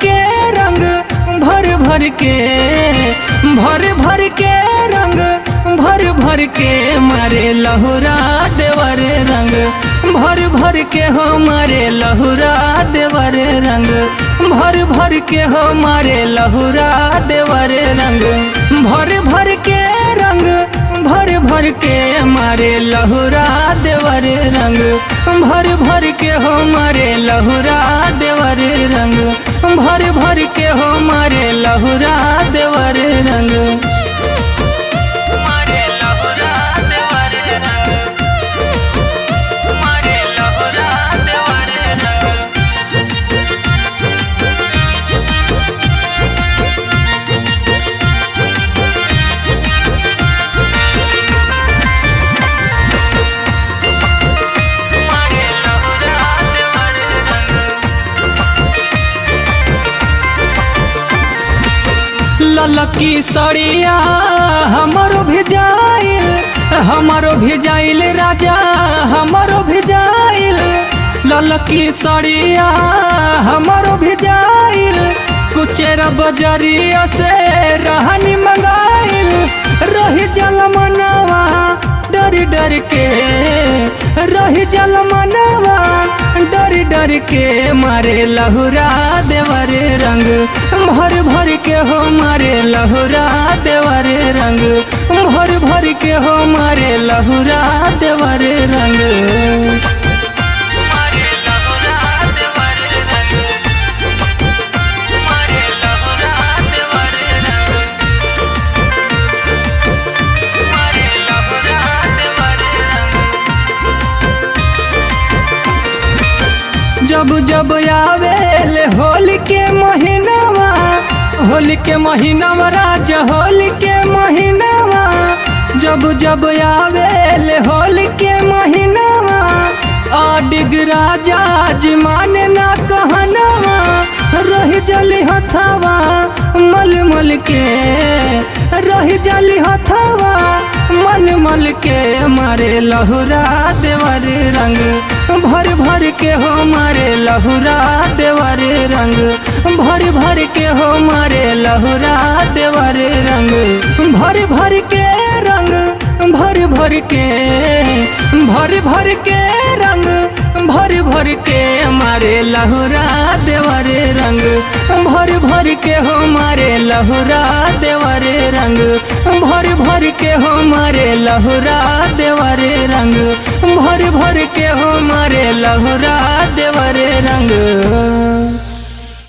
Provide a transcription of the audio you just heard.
के रंग भर भर के रंग भर के मारे लहुरा देवर रंग भर के हो मारे लहुरा देवर रंग भर के हो मारे लहुरा देवर रंग भर के रंग भर के मारे लहुरा देवर रंग भर के हो मारे लहुरा देवर रंग भर के हो मारे लहुरा देवर रंग ललकी सड़िया हमारो भिजाइल राजा हमारो भिजाइल ललकी सड़िया हमारो भिजाइल कुचेरा बजरिया से रहनी मंगाइल रही जल मनवा डर के रही जल मनवा डर के मारे लहुरा देवर रंग भर के हो मारे लहुरा देवर रंग भर के हो मारे लहुरा देवर रंग जब आवेल होली के महीनावा राजा होली के महीनावा जब आवेल होली के महीनावा आडिग राजा जी माने ना कहनावा रही जली हथावा मल के रही जली हथावा मल के मारे लहुरा देवर रंग भर के हो मारे लहुरा देवर रंग भर के हो मारे लहुरा देवर रंग भर के रंग भर के रंग भर के मारे लहुरा देवर रंग भर के हो मारे लहुरा देवर रंग भर के हो मारे लहुरा देवर रंग भर के हो मारे लहुरा देवर रंग।